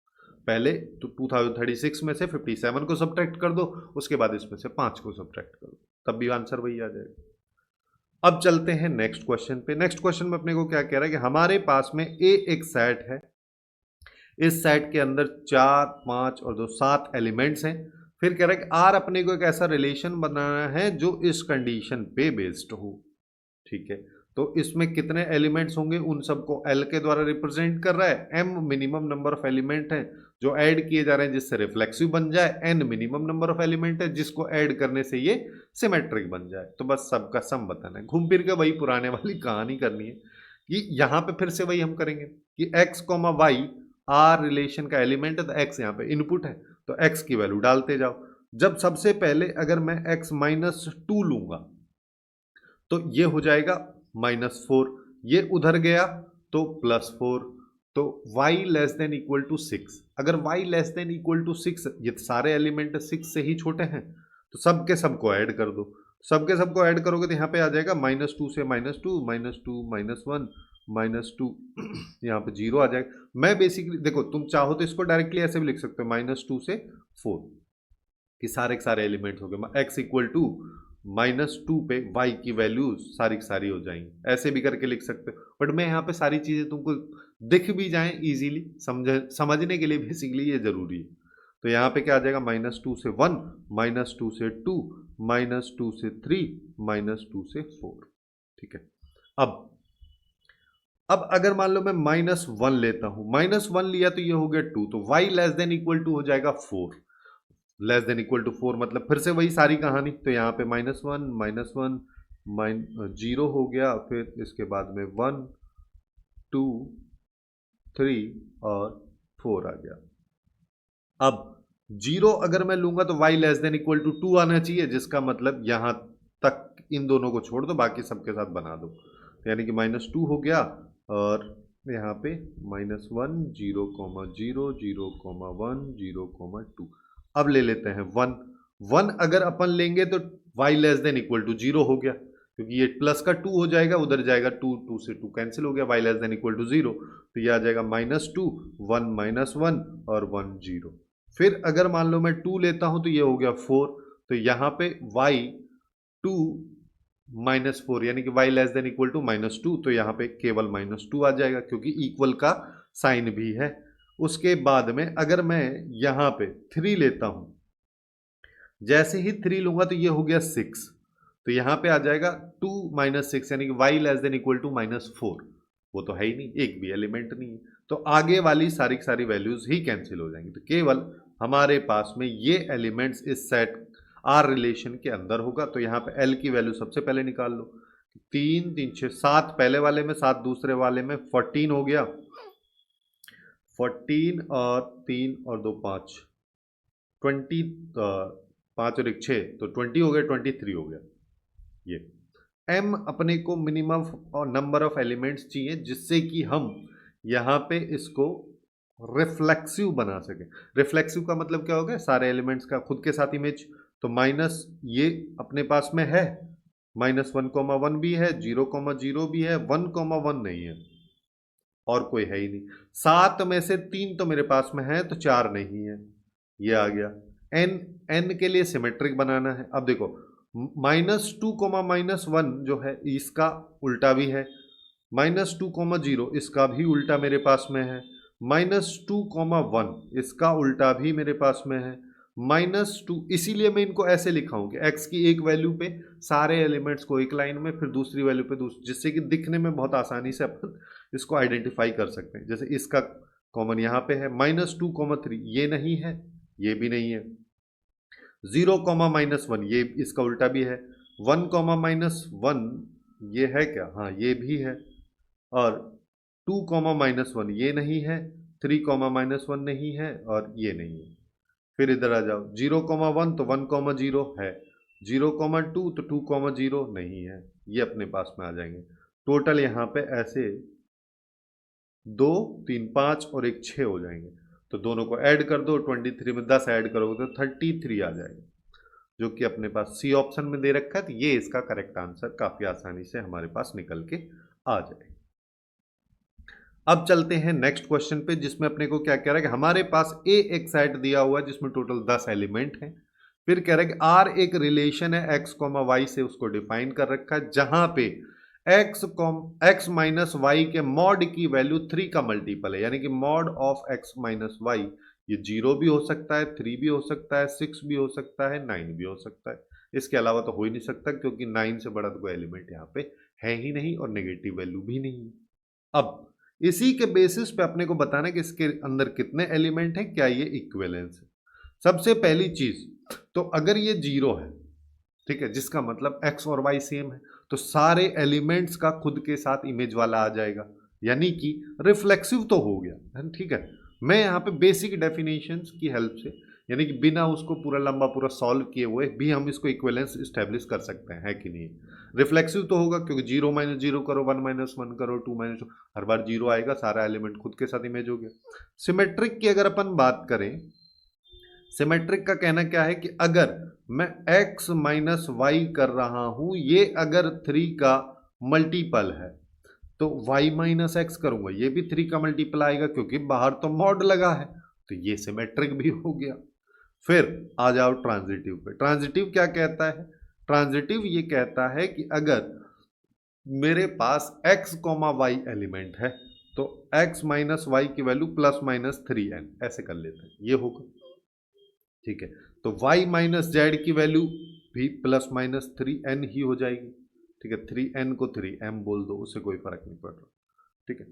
पहले तो 2036 में से 57 को सब्ट्रैक्ट कर दो, उसके बाद इसमें से 5 को सब्ट्रैक्ट कर दो, तब भी आंसर वही आ जाएगा। अब चलते हैं नेक्स्ट क्वेश्चन पे। नेक्स्ट क्वेश्चन में अपने को क्या कह रहा है कि हमारे पास में एक सेट है, इस सेट के अंदर 4, 5 और 2 7 एलिमेंट्स हैं। फिर कह रहा है कि आर अपने को एक ऐसा रिलेशन बनाना है जो इस कंडीशन पे बेस्ड हो। ठीक है, तो इसमें कितने एलिमेंट्स होंगे उन सबको एल के द्वारा रिप्रेजेंट कर रहा है। M minimum number of element है जो ऐड किए जा रहे हैं जिससे रिफ्लेक्सिव बन जाए, N minimum number of element है जिसको ऐड करने से ये सिमेट्रिक बन जाए। तो बस सबका सम बताना है, घूम फिर के वही पुराने वाली कहानी करनी है कि यहां पे फिर से वही हम करेंगे कि x comma y R relation का एलिमेंट है, तो एक्स यहाँ पे इनपुट है, तो एक्स की वैल्यू डालते जाओ। जब सबसे पहले अगर मैं एक्स -2 लूंगा तो ये हो जाएगा -4, ये उधर गया तो +4, तो y less than equal to 6। अगर y less than equal to 6, ये सारे एलिमेंट 6 से ही छोटे हैं, तो सबके सबको ऐड कर दो। सबके सबको ऐड करोगे तो यहाँ पे आ जाएगा -2 से -2, -2 -1 -2 यहाँ पे 0 आ जाएगा। मैं बेसिकली देखो, तुम चाहो तो इसको डायरेक्टली ऐसे भी लिख सकते हो -2 से 4 कि सारे के सारे एलिमेंट्स हो गए, x इक्वल टू -2 पे y की वैल्यूज सारी की सारी हो जाएंगी, ऐसे भी करके लिख सकते हो। बट मैं यहाँ पे सारी चीजें तुमको दिख भी जाएं इजीली समझने के लिए बेसिकली ये जरूरी है। तो यहाँ पे क्या आ जाएगा? -2 से 1, -2 से 2, -2 से 3, -2 से 4। ठीक है, अब अगर मान लो मैं -1 लेता हूं, -1 लिया तो ये हो गया 2, तो y less than equal to हो जाएगा 4। लेस देन इक्वल टू 4 मतलब फिर से वही सारी कहानी, तो यहाँ पे -1 0 हो गया, फिर इसके बाद में 1 2 3 और 4 आ गया। अब 0 अगर मैं लूंगा तो y less than equal to 2 आना चाहिए, जिसका मतलब यहां तक इन दोनों को छोड़ दो, बाकी सबके साथ बना दो, तो यानी कि -2 हो गया, और यहाँ पे -1 0 0 0 1 0 2। अब ले लेते हैं 1 अगर अपन लेंगे तो y less than equal to 0 हो गया, क्योंकि ये प्लस का 2 हो जाएगा, उधर जाएगा 2 से 2 कैंसिल हो गया, y less than equal to 0, तो ये आ जाएगा -2 1 -1 और 1 0। फिर अगर मान लो मैं 2 लेता हूं तो ये हो गया 4, तो यहां पे y 2 -4 यानी कि y less than equal to -2, तो यहां पे केवल -2 आ जाएगा क्योंकि इक्वल का साइन भी है। उसके बाद में अगर मैं यहां पे 3 लेता हूं, जैसे ही 3 लूंगा तो ये हो गया 6, तो यहां पे आ जाएगा 2 -6 यानी कि y less than equal to -4। वो तो है ही नहीं, एक भी एलिमेंट नहीं है, तो आगे वाली सारी सारी वैल्यूज ही कैंसिल हो जाएंगी, तो केवल हमारे पास में ये एलिमेंट्स इस सेट आर रिलेशन के अंदर होगा। तो यहाँ पे एल की वैल्यू सबसे पहले निकाल लो, 3 3 6 7 पहले वाले में, 7 दूसरे वाले में, 14 हो गया, 14 और 3 और 2 5 20, 5 और 1 6, तो 20 हो गया, 23 हो गया। ये m अपने को मिनिमम और नंबर ऑफ एलिमेंट्स चाहिए जिससे कि हम यहाँ पे इसको रिफ्लेक्सिव बना सके। रिफ्लेक्सिव का मतलब क्या हो गया? सारे एलिमेंट्स का खुद के साथ इमेज, तो माइनस ये अपने पास में है, -1 भी है, 0 भी है, 1 नहीं है, और कोई है ही नहीं। 7 में से 3 तो मेरे पास में है, तो 4 नहीं है, ये आ गया। n के लिए सिमेट्रिक बनाना है। अब देखो -2 -1 जो है इसका उल्टा भी है, -2 0 इसका भी उल्टा मेरे पास में है, -2 1 इसका उल्टा भी मेरे पास में है, -2। इसीलिए मैं इनको ऐसे लिखा हूं कि x की एक वैल्यू पे सारे एलिमेंट्स को एक लाइन में, फिर दूसरी वैल्यू पे दूसरी, जिससे कि दिखने में बहुत आसानी से अपन इसको आइडेंटिफाई कर सकते हैं। जैसे इसका कॉमन यहाँ पे है, -2, 3 ये नहीं है, ये भी नहीं है, 0, -1 ये इसका उल्टा भी है, 1, -1 ये है क्या, हाँ ये भी है, और 2, -1 ये नहीं है, 3, -1 नहीं है, और ये नहीं है। फिर इधर आ जाओ, 0, 1 तो 1, 0 है, 0, 2 तो 2, 0 नहीं है, ये अपने पास में आ जाएंगे। टोटल यहाँ पे ऐसे 2, 3, 5 और एक 6 हो जाएंगे। तो दोनों को ऐड कर दो, 23 में 10 ऐड करोगे तो 33 आ जाएगा, जो कि अपने पास सी ऑप्शन में दे रखा है। तो ये इसका करेक्ट आंसर काफी आसानी से हमारे पास निकल के आ जाए। अब चलते हैं नेक्स्ट क्वेश्चन पे, जिसमें अपने को क्या कह रहा है कि हमारे पास ए एक सेट दिया हुआ है जिसमें टोटल 10 एलिमेंट हैं। फिर कह रहा है कि आर एक रिलेशन है x, y से, उसको डिफाइन कर रखा है, जहां पे x माइनस वाई के मॉड की वैल्यू 3 का मल्टीपल है, यानी कि mod of x minus y ये 0 भी हो सकता है, 3 भी हो सकता है, 6 भी हो सकता है, 9 भी हो सकता है। इसके अलावा तो हो ही नहीं सकता, क्योंकि 9 से बड़ा तो कोई एलिमेंट यहाँ पे है ही नहीं और नेगेटिव वैल्यू भी नहीं है। अब इसी के बेसिस पे अपने को बताना है कि इसके अंदर कितने एलिमेंट हैं, क्या ये इक्विवेलेंस है। सबसे पहली चीज तो अगर ये 0 है, ठीक है, जिसका मतलब x और y सेम है, तो सारे एलिमेंट्स का खुद के साथ इमेज वाला आ जाएगा, यानी कि रिफ्लेक्सिव तो हो गया, ठीक है। मैं यहाँ पे बेसिक डेफिनेशंस की हेल्प से, यानी कि बिना उसको पूरा लंबा पूरा सॉल्व किए हुए भी हम इसको इक्विवेलेंस स्टैब्लिश कर सकते हैं, है कि नहीं। रिफ्लेक्सिव तो होगा, क्योंकि 0 - 0 करो, 1 - 1 करो, 2 - 2, हर बार 0 आएगा, सारा एलिमेंट खुद के साथ इमेज हो गया। सिमेट्रिक की अगर अपन बात करें, सिमेट्रिक का कहना क्या है कि अगर मैं x माइनस वाई कर रहा हूं, ये अगर 3 का मल्टीपल है, तो y माइनस एक्स करूंगा, ये भी 3 का मल्टीपल आएगा, क्योंकि बाहर तो मॉड लगा है, तो ये सिमेट्रिक भी हो गया। फिर आ जाओ ट्रांजिटिव पे। ट्रांजिटिव क्या कहता है, ट्रांजिटिव ये कहता है कि अगर मेरे पास x, y एलिमेंट है, तो x माइनस वाई की वैल्यू ±3n, ऐसे कर लेते हैं, ये होगा, ठीक है। तो y माइनस जेड की वैल्यू भी ±3n ही हो जाएगी, ठीक है। 3n को 3m बोल दो, उससे कोई फर्क नहीं पड़ रहा, ठीक है।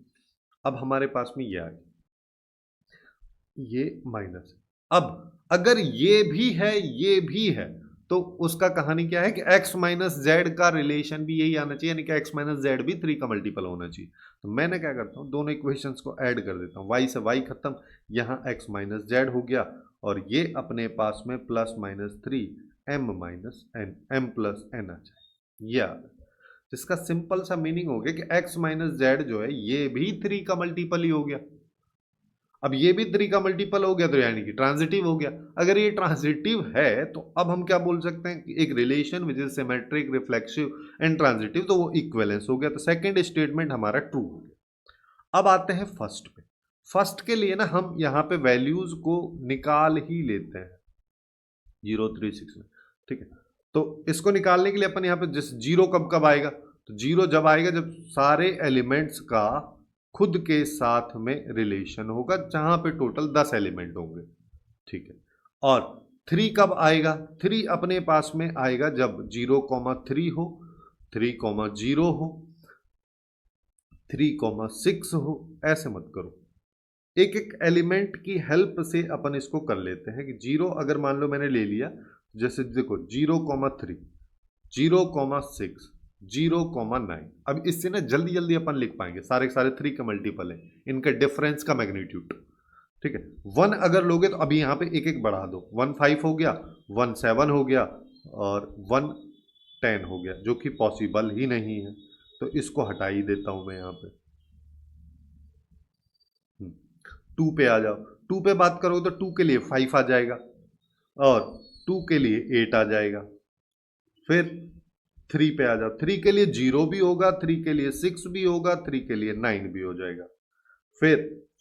अब हमारे पास में ये आ गया, ये माइनस है। अब अगर ये भी है, ये भी है, तो उसका कहानी क्या है कि x माइनस जेड का रिलेशन भी यही आना चाहिए, यानी कि x माइनस जेड भी 3 का मल्टीपल होना चाहिए। तो मैंने क्या करता हूं, दोनों इक्वेशंस को ऐड कर देता हूं, y से y खत्म, यहां x माइनस जेड हो गया, और ये अपने पास में +-3 m minus n, m plus n आ जाए, ये आ गया। जिसका सिंपल सा मीनिंग हो गया कि x माइनस जेड जो है ये भी 3 का मल्टीपल ही हो गया। अब ये भी 3 का मल्टीपल हो गया, तो यानी कि ट्रांजिटिव हो गया। अगर ये ट्रांजिटिव है, तो अब हम क्या बोल सकते हैं कि एक relation which is symmetric, reflexive and transitive, तो वो इक्विवेलेंस हो गया। तो सेकंड स्टेटमेंट हमारा ट्रू हो गया। अब आते हैं फर्स्ट पे। फर्स्ट के लिए ना हम यहाँ पे वैल्यूज को निकाल ही लेते हैं 0, 3, 6 में, ठीक है। तो इसको निकालने के लिए अपन यहाँ पे जिस 0 कब कब आएगा, तो 0 जब आएगा जब सारे एलिमेंट्स का खुद के साथ में रिलेशन होगा, जहां पे टोटल 10 एलिमेंट होंगे, ठीक है। और 3 कब आएगा, 3 अपने पास में आएगा जब 0,3 हो, 3,0 हो, 3,6 हो। ऐसे मत करो, एक एक एलिमेंट की हेल्प से अपन इसको कर लेते हैं कि 0 अगर मान लो मैंने ले लिया, जैसे देखो 0,3, 0,6, 0,9। अब इससे ना जल्दी जल्दी अपन लिख पाएंगे, सारे सारे 3 का मल्टीपल है, इनका डिफरेंस का मैग्नीट्यूड, ठीक है। 1 अगर लोगे तो अभी यहाँ पे एक एक बढ़ा दो, 1 5 हो गया, 1 7 हो गया, और 1 10 हो गया, जो कि पॉसिबल ही नहीं है, तो इसको हटा ही देता हूं मैं यहाँ पे। 2 पे आ जाओ, 2 पे बात करोगे तो 2 के लिए 5 आ जाएगा, और 2 के लिए 8 आ जाएगा। फिर 3 पे आ जाओ, 3 के लिए 0 भी होगा, 3 के लिए 6 भी होगा, 3 के लिए 9 भी हो जाएगा। फिर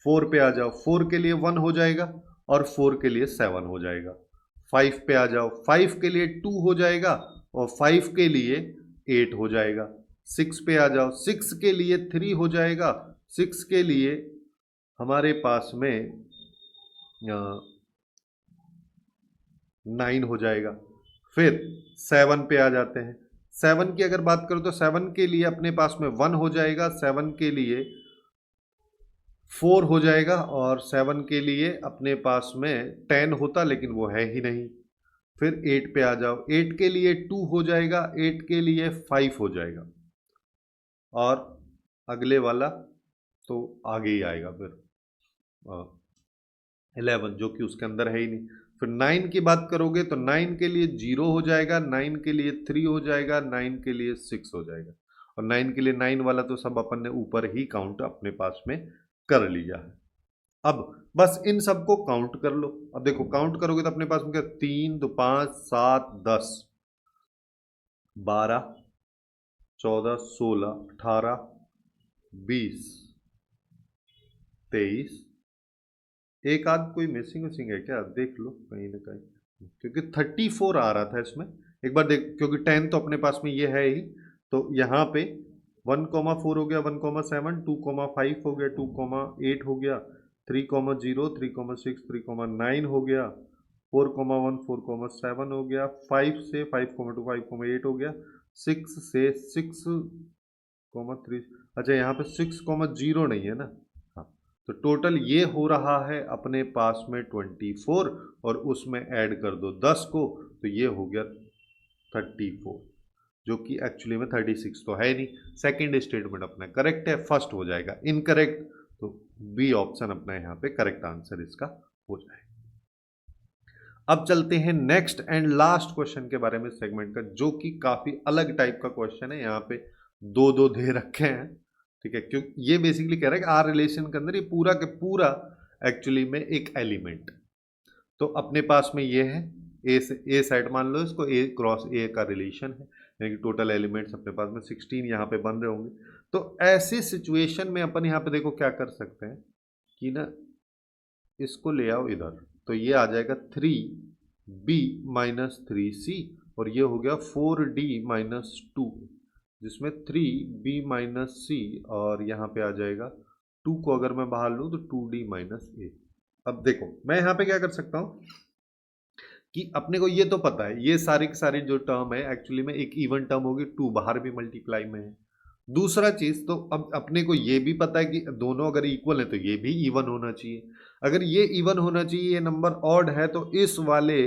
4 पे आ जाओ, 4 के लिए 1 हो जाएगा, और 4 के लिए 7 हो जाएगा। 5 पे आ जाओ, 5 के लिए 2 हो जाएगा, और 5 के लिए 8 हो जाएगा। 6 पे आ जाओ, 6 के लिए 3 हो जाएगा, 6 के लिए हमारे पास में 9 हो जाएगा। फिर 7 पे आ जाते हैं, 7 की अगर बात करो तो 7 के लिए अपने पास में 1 हो जाएगा, 7 के लिए 4 हो जाएगा, और 7 के लिए अपने पास में 10 होता लेकिन वो है ही नहीं। फिर 8 पे आ जाओ, 8 के लिए 2 हो जाएगा, 8 के लिए 5 हो जाएगा, और अगले वाला तो आगे ही आएगा फिर 11, जो कि उसके अंदर है ही नहीं। फिर 9 की बात करोगे तो 9 के लिए 0 हो जाएगा, 9 के लिए 3 हो जाएगा, 9 के लिए 6 हो जाएगा, और 9 के लिए 9 वाला तो सब अपन ने ऊपर ही काउंट अपने पास में कर लिया है। अब बस इन सबको काउंट कर लो। अब देखो काउंट करोगे तो अपने पास में क्या, 3 2 5 7 10 12 14 16 18 20 23, एक आध कोई मिसिंग विसिंग है क्या, देख लो कहीं ना कहीं, क्योंकि 34 आ रहा था इसमें। एक बार देख, क्योंकि 10 तो अपने पास में ये है ही, तो यहाँ पे 1,4 हो गया, 1,7, 2,5 हो गया, 2,8 हो गया, 3,0, 3,6, 3,9 हो गया, 4,1, 4,7 हो गया, 5 से 5,2, 5,8 हो गया, 6 से 6,3, अच्छा यहाँ पे 6,0 नहीं है ना। हाँ, तो टोटल ये हो रहा है अपने पास में 24, और उसमें ऐड कर दो 10 को, तो ये हो गया 34, जो कि एक्चुअली में 36 तो है नहीं। सेकंड स्टेटमेंट अपना करेक्ट है, फर्स्ट हो जाएगा इनकरेक्ट, तो बी ऑप्शन अपना यहाँ पे करेक्ट आंसर इसका हो जाएगा। अब चलते हैं नेक्स्ट एंड लास्ट क्वेश्चन के बारे में सेगमेंट का, जो कि काफी अलग टाइप का क्वेश्चन है। यहाँ पे दो दो दे रखे हैं, ठीक है, क्योंकि ये बेसिकली कह रहा है कि आर रिलेशन के अंदर ये पूरा के पूरा एक्चुअली में एक एलिमेंट, तो अपने पास में ये है ए से ए साइड मान लो इसको, ए क्रॉस ए का रिलेशन है, यानी कि टोटल एलिमेंट्स अपने पास में 16 यहाँ पे बन रहे होंगे। तो ऐसी सिचुएशन में अपन यहाँ पे देखो क्या कर सकते हैं कि ना, इसको ले आओ इधर, तो ये आ जाएगा 3b माइनस 3c, और ये हो गया 4d माइनस 2, जिसमें 3b माइनस सी, और यहाँ पे आ जाएगा 2 को अगर मैं बाहर लूँ तो 2d माइनस ए। अब देखो मैं यहाँ पे क्या कर सकता हूँ कि अपने को ये तो पता है ये सारी की सारी जो टर्म है एक्चुअली में एक इवन टर्म होगी, 2 बाहर भी मल्टीप्लाई में है। दूसरा चीज तो अब अपने को ये भी पता है कि दोनों अगर इक्वल है तो ये भी इवन होना चाहिए। अगर ये इवन होना चाहिए, ये नंबर ऑड है, तो इस वाले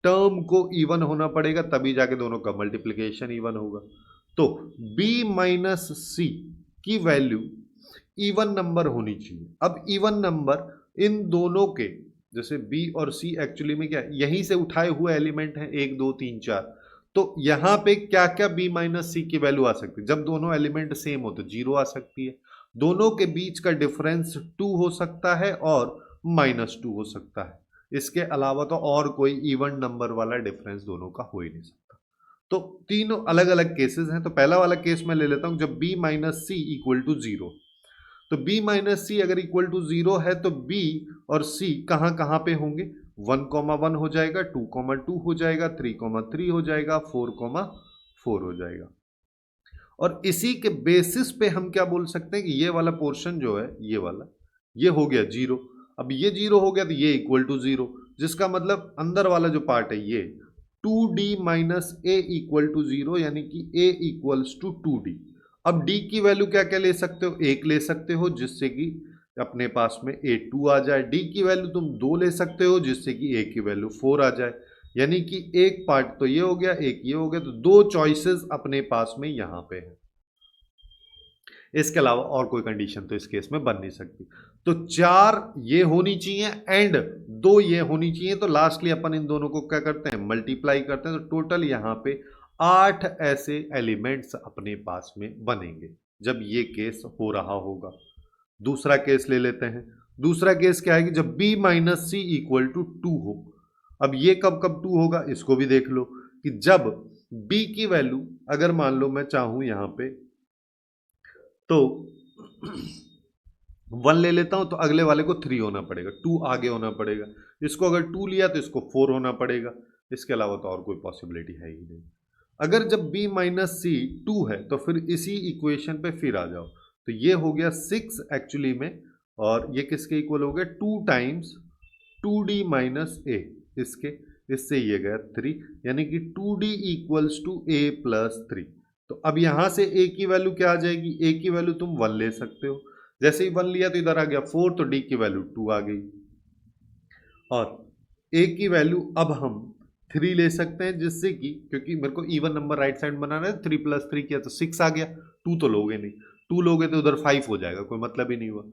टर्म को इवन होना पड़ेगा, तभी जाके दोनों का मल्टीप्लिकेशन इवन होगा। तो b माइनस सी की वैल्यू इवन नंबर होनी चाहिए। अब इवन नंबर इन दोनों के, जैसे b और c एक्चुअली में क्या यहीं से उठाए हुए एलिमेंट हैं, 1 2 3 4, तो यहां पे क्या क्या b माइनस सी की वैल्यू आ सकती है। जब दोनों एलिमेंट सेम हो तो 0 आ सकती है, दोनों के बीच का डिफरेंस 2 हो सकता है, और -2 हो सकता है। इसके अलावा तो और कोई इवन नंबर वाला डिफरेंस दोनों का हो ही नहीं सकता। तो तीनों अलग अलग केसेस हैं। तो पहला वाला केस मैं ले लेता हूं, जब b minus c equal to 0, तो b माइनस सी अगर इक्वल टू 0 है तो b और c कहां कहां पे होंगे, 1,1 हो जाएगा, 2,2 हो जाएगा, 3,3 हो जाएगा, 4,4 हो जाएगा। और इसी के बेसिस पे हम क्या बोल सकते हैं कि ये वाला पोर्शन जो है, ये वाला, ये हो गया 0। अब ये 0 हो गया तो ये इक्वल टू 0, जिसका मतलब अंदर वाला जो पार्ट है ये 2d minus A equal to 0, यानी कि a इक्वल्स टू 2d। अब d की वैल्यू क्या क्या ले सकते हो, 1 ले सकते हो, जिससे कि अपने पास में a2 आ जाए। d की वैल्यू तुम 2 ले सकते हो, जिससे कि a की वैल्यू 4 आ जाए। यानी कि एक पार्ट तो ये हो गया, एक ये हो गया, तो 2 चॉइसेस अपने पास में यहां पे है। इसके अलावा और कोई कंडीशन तो इस केस में बन नहीं सकती। तो 4 ये होनी चाहिए एंड 2 ये होनी चाहिए, तो लास्टली अपन इन दोनों को क्या करते हैं, मल्टीप्लाई करते हैं। तो टोटल यहां पे 8 ऐसे एलिमेंट्स अपने पास में बनेंगे जब ये केस हो रहा होगा। दूसरा केस ले लेते हैं। दूसरा केस क्या है कि जब b minus c equal to 2 हो। अब ये कब कब 2 होगा, इसको भी देख लो कि जब b की वैल्यू अगर मान लो मैं चाहूं यहां पे, तो 1 ले लेता हूं, तो अगले वाले को 3 होना पड़ेगा, 2 आगे होना पड़ेगा। इसको अगर 2 लिया तो इसको 4 होना पड़ेगा। इसके अलावा तो और कोई पॉसिबिलिटी है ही नहीं। अगर जब b माइनस सी 2 है तो फिर इसी इक्वेशन पे फिर आ जाओ, तो ये हो गया 6 एक्चुअली में, और ये किसके इक्वल हो गया, 2 टाइम्स 2d माइनस ए, इससे ये गया 3, यानी कि 2d equals to a plus 3। तो अब यहां से a की वैल्यू क्या आ जाएगी, a की वैल्यू तुम 1 ले सकते हो, जैसे ही 1 लिया तो इधर आ गया 4, तो डी की वैल्यू 2 आ गई। और ए की वैल्यू अब हम 3 ले सकते हैं, जिससे कि क्योंकि मेरे को इवन नंबर राइट साइड बनाना है, 3 + 3 किया तो 6 आ गया। 2 तो लोगे नहीं, 2 लोगे तो उधर 5 हो जाएगा, कोई मतलब ही नहीं हुआ,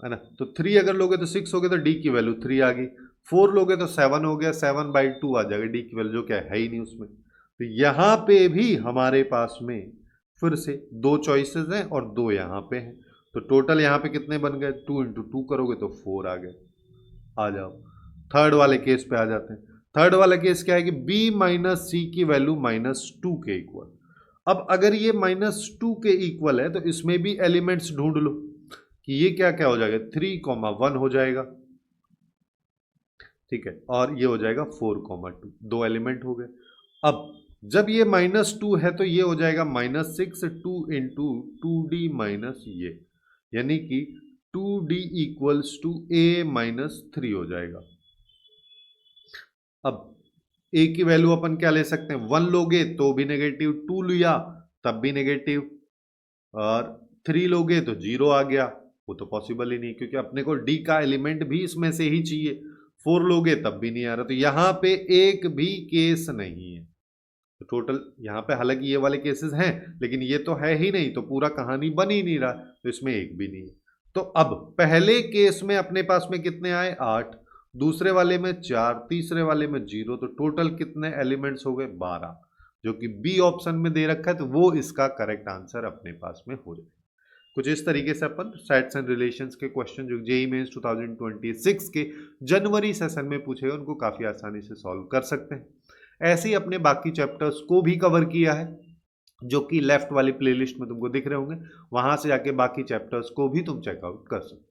है ना। तो 3 अगर लोगे तो 6 हो गया, तो डी की वैल्यू 3 आ गई। 4 लोगे तो 7 हो गया, 7/2 आ जाएगा, डी की वैल्यू जो क्या है ही नहीं उसमें। तो यहां पे भी हमारे पास में फिर से 2 चॉइसेस हैं और 2 यहां पे हैं, तो टोटल यहां पे कितने बन गए, 2 × 2 करोगे तो 4 आ गए। आ जाओ थर्ड वाले केस पे आ जाते हैं। थर्ड वाला केस क्या है कि b - c की वैल्यू -2 के इक्वल। अब अगर ये -2 के इक्वल है तो इसमें भी एलिमेंट्स ढूंढ लो कि ये क्या क्या हो जाएगा, 3, 1 हो जाएगा, ठीक है, और ये हो जाएगा 4, 2, 2 एलिमेंट हो गए। अब जब ये -2 है तो ये हो जाएगा -6 2 × 2d माइनस ये, यानी कि 2d = a - 3 हो जाएगा। अब a की वैल्यू अपन क्या ले सकते हैं, 1 लोगे तो भी नेगेटिव, 2 लिया तब भी नेगेटिव, और 3 लोगे तो 0 आ गया। वो तो पॉसिबल ही नहीं, क्योंकि अपने को d का एलिमेंट भी इसमें से ही चाहिए। 4 लोगे तब भी नहीं आ रहा, तो यहां पे एक भी केस नहीं है। तो टोटल यहाँ पे हालांकि ये वाले केसेस हैं, लेकिन ये तो है ही नहीं, तो पूरा कहानी बन ही नहीं रहा, तो इसमें एक भी नहीं है। तो अब पहले केस में अपने पास में कितने आए, 8, दूसरे वाले में 4, तीसरे वाले में 0, तो टोटल कितने एलिमेंट्स हो गए, 12, जो कि बी ऑप्शन में दे रखा है, तो वो इसका करेक्ट आंसर अपने पास में हो जाए। कुछ इस तरीके से अपन सेट्स एंड रिलेशंस के क्वेश्चन जो जेईई मेंस 2026 के जनवरी सेशन में पूछे गए उनको काफी आसानी से सॉल्व कर सकते हैं। ऐसे ही अपने बाकी चैप्टर्स को भी कवर किया है, जो कि लेफ्ट वाली प्लेलिस्ट में तुमको दिख रहे होंगे, वहां से जाके बाकी चैप्टर्स को भी तुम चेकआउट कर सकते हो।